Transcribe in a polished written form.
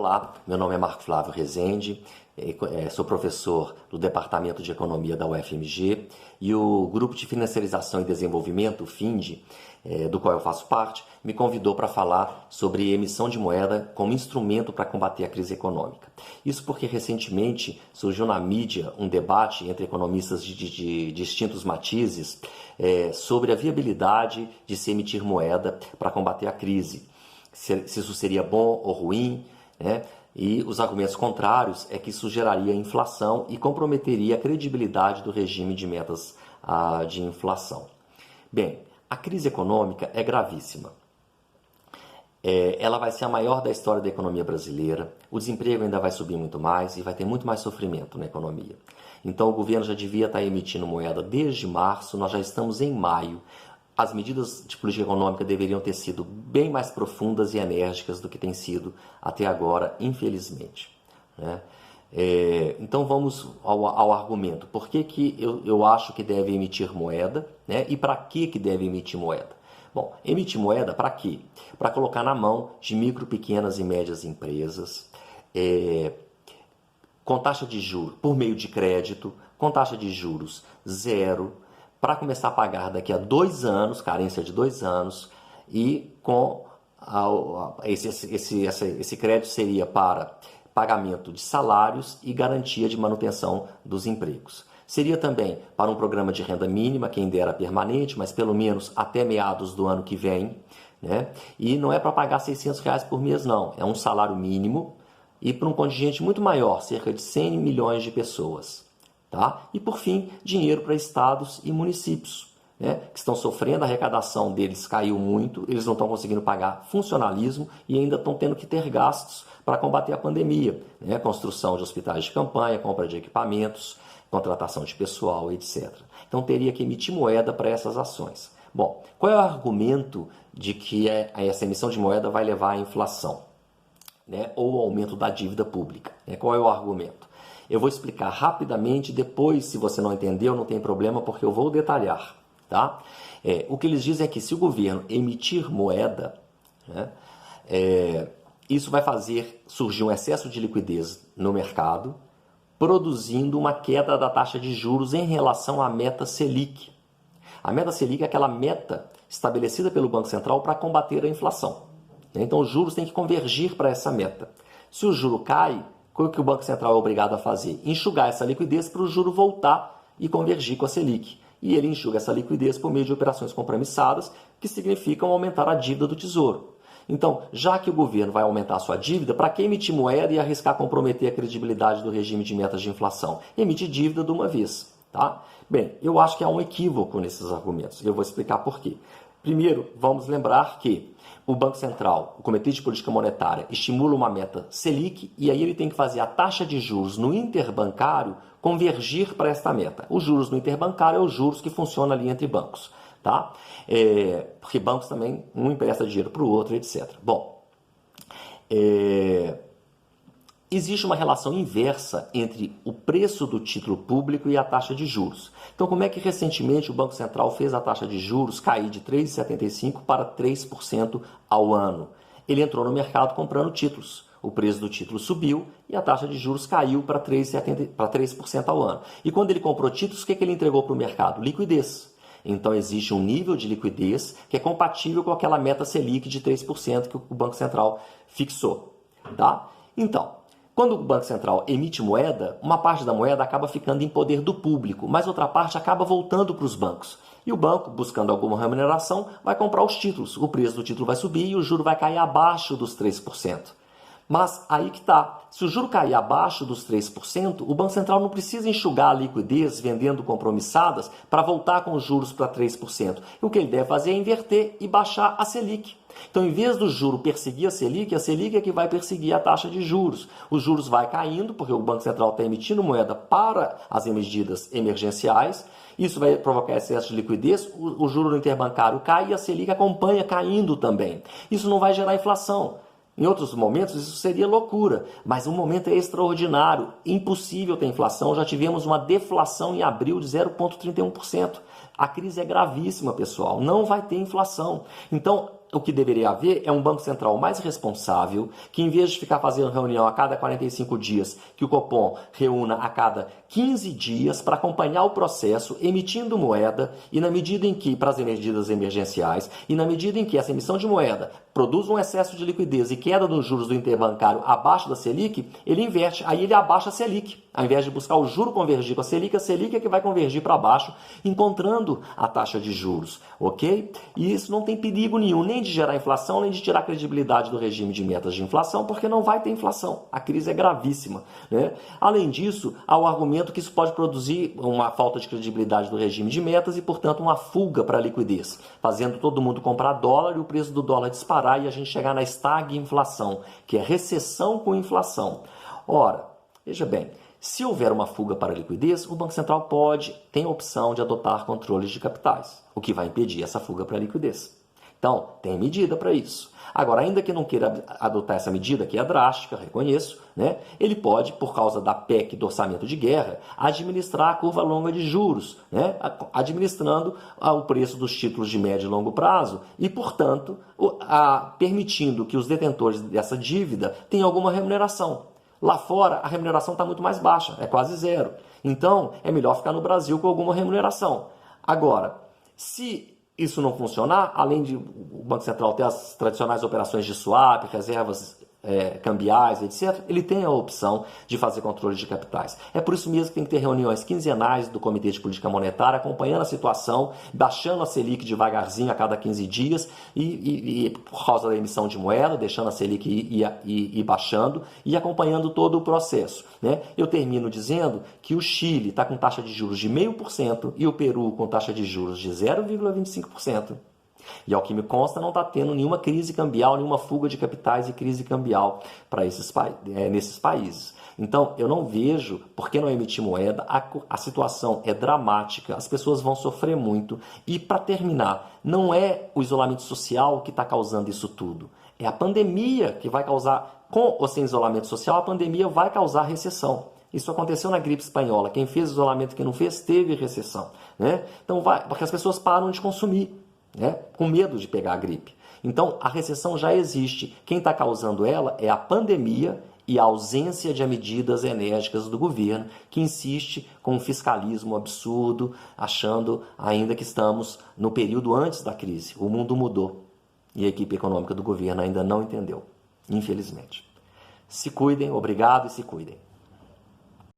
Olá, meu nome é Marco Flávio Rezende, sou professor do Departamento de Economia da UFMG e o Grupo de Financiarização e Desenvolvimento, o FINDE, do qual eu faço parte, me convidou para falar sobre emissão de moeda como instrumento para combater a crise econômica. Isso porque recentemente surgiu na mídia um debate entre economistas de distintos matizes sobre a viabilidade de se emitir moeda para combater a crise. Se isso seria bom ou ruim, né? E os argumentos contrários é que isso geraria inflação e comprometeria a credibilidade do regime de metas de inflação. Bem, a crise econômica é gravíssima. Ela vai ser a maior da história da economia brasileira, o desemprego ainda vai subir muito mais e vai ter muito mais sofrimento na economia. Então o governo já devia estar emitindo moeda desde março, nós já estamos em maio. As medidas de política econômica deveriam ter sido bem mais profundas e enérgicas do que tem sido até agora, infelizmente, né? Então vamos ao argumento. Por que eu acho que deve emitir moeda, né? E para que deve emitir moeda? Bom, emitir moeda para quê? Para colocar na mão de micro, pequenas e médias empresas, com taxa de juros, por meio de crédito, com taxa de juros zero, para começar a pagar daqui a 2 anos, carência de 2 anos, e com esse crédito seria para pagamento de salários e garantia de manutenção dos empregos. Seria também para um programa de renda mínima, quem dera permanente, mas pelo menos até meados do ano que vem, né? E não é para pagar R$600 por mês, não. É um salário mínimo e para um contingente muito maior, cerca de 100 milhões de pessoas. Tá? E, por fim, dinheiro para estados e municípios, né, que estão sofrendo, a arrecadação deles caiu muito, eles não estão conseguindo pagar funcionalismo e ainda estão tendo que ter gastos para combater a pandemia, né, construção de hospitais de campanha, compra de equipamentos, contratação de pessoal, etc. Então teria que emitir moeda para essas ações. Bom, qual é o argumento de que essa emissão de moeda vai levar à inflação, né, ou ao aumento da dívida pública? Né? Qual é o argumento? Eu vou explicar rapidamente, depois, se você não entendeu, não tem problema, porque eu vou detalhar. Tá? O que eles dizem é que se o governo emitir moeda, né, isso vai fazer surgir um excesso de liquidez no mercado, produzindo uma queda da taxa de juros em relação à meta Selic. A meta Selic é aquela meta estabelecida pelo Banco Central para combater a inflação. Então os juros têm que convergir para essa meta. Se o juro cai, o que o Banco Central é obrigado a fazer? Enxugar essa liquidez para o juro voltar e convergir com a Selic. E ele enxuga essa liquidez por meio de operações compromissadas, que significam aumentar a dívida do Tesouro. Então, já que o governo vai aumentar a sua dívida, para que emitir moeda e arriscar comprometer a credibilidade do regime de metas de inflação? Emite dívida de uma vez. Tá? Bem, eu acho que há um equívoco nesses argumentos. Eu vou explicar por quê. Primeiro, vamos lembrar que o Banco Central, o Comitê de Política Monetária, estimula uma meta Selic e aí ele tem que fazer a taxa de juros no interbancário convergir para esta meta. Os juros no interbancário é os juros que funcionam ali entre bancos, tá? Porque bancos também, um empresta dinheiro para o outro, etc. Bom, existe uma relação inversa entre o preço do título público e a taxa de juros. Então, como é que recentemente o Banco Central fez a taxa de juros cair de 3,75% para 3% ao ano? Ele entrou no mercado comprando títulos. O preço do título subiu e a taxa de juros caiu para 3% ao ano. E quando ele comprou títulos, o que ele entregou para o mercado? Liquidez. Então, existe um nível de liquidez que é compatível com aquela meta Selic de 3% que o Banco Central fixou. Tá? Então, quando o Banco Central emite moeda, uma parte da moeda acaba ficando em poder do público, mas outra parte acaba voltando para os bancos. E o banco, buscando alguma remuneração, vai comprar os títulos. O preço do título vai subir e o juro vai cair abaixo dos 3%. Mas aí que está. Se o juro cair abaixo dos 3%, o Banco Central não precisa enxugar a liquidez vendendo compromissadas para voltar com os juros para 3%. E o que ele deve fazer é inverter e baixar a Selic. Então, em vez do juro perseguir a Selic é que vai perseguir a taxa de juros. Os juros vai caindo, porque o Banco Central está emitindo moeda para as medidas emergenciais. Isso vai provocar excesso de liquidez, o juro no interbancário cai e a Selic acompanha caindo também. Isso não vai gerar inflação. Em outros momentos isso seria loucura, mas o momento é extraordinário, impossível ter inflação, já tivemos uma deflação em abril de 0,31%. A crise é gravíssima, pessoal, não vai ter inflação. Então, o que deveria haver é um Banco Central mais responsável, que em vez de ficar fazendo reunião a cada 45 dias, que o Copom reúna a cada 15 dias para acompanhar o processo, emitindo moeda, e na medida em que, para as medidas emergenciais, e na medida em que essa emissão de moeda produz um excesso de liquidez e queda nos juros do interbancário abaixo da Selic, ele inverte, aí ele abaixa a Selic. Ao invés de buscar o juro convergir com a Selic é que vai convergir para baixo, encontrando a taxa de juros, ok? E isso não tem perigo nenhum, nem de gerar inflação, nem de tirar a credibilidade do regime de metas de inflação, porque não vai ter inflação. A crise é gravíssima, né? Além disso, há o argumento que isso pode produzir uma falta de credibilidade do regime de metas e, portanto, uma fuga para a liquidez, fazendo todo mundo comprar dólar e o preço do dólar disparar e a gente chegar na estagflação, que é recessão com inflação. Ora, veja bem, se houver uma fuga para a liquidez, o Banco Central tem a opção de adotar controles de capitais, o que vai impedir essa fuga para a liquidez. Então, tem medida para isso. Agora, ainda que não queira adotar essa medida, que é drástica, reconheço, né, ele pode, por causa da PEC do orçamento de guerra, administrar a curva longa de juros, né, administrando o preço dos títulos de médio e longo prazo e, portanto, permitindo que os detentores dessa dívida tenham alguma remuneração. Lá fora, a remuneração está muito mais baixa, é quase zero. Então, é melhor ficar no Brasil com alguma remuneração. Agora, se isso não funcionar, além de o Banco Central ter as tradicionais operações de swap, reservas cambiais, etc., ele tem a opção de fazer controle de capitais. É por isso mesmo que tem que ter reuniões quinzenais do Comitê de Política Monetária, acompanhando a situação, baixando a Selic devagarzinho a cada 15 dias, e por causa da emissão de moeda, deixando a Selic ir baixando e acompanhando todo o processo, né? Eu termino dizendo que o Chile está com taxa de juros de 0,5% e o Peru com taxa de juros de 0,25%. E ao que me consta, não está tendo nenhuma crise cambial, nenhuma fuga de capitais e crise cambial para nesses países. Então, eu não vejo por que não emitir moeda, a situação é dramática, as pessoas vão sofrer muito. E, para terminar, não é o isolamento social que está causando isso tudo. É a pandemia que vai causar, com ou sem isolamento social, a pandemia vai causar recessão. Isso aconteceu na gripe espanhola. Quem fez isolamento e quem não fez, teve recessão, né? Então, porque as pessoas param de consumir, né, com medo de pegar a gripe. Então, a recessão já existe. Quem está causando ela é a pandemia e a ausência de medidas enérgicas do governo, que insiste com um fiscalismo absurdo, achando ainda que estamos no período antes da crise. O mundo mudou e a equipe econômica do governo ainda não entendeu, infelizmente. Se cuidem, obrigado e se cuidem.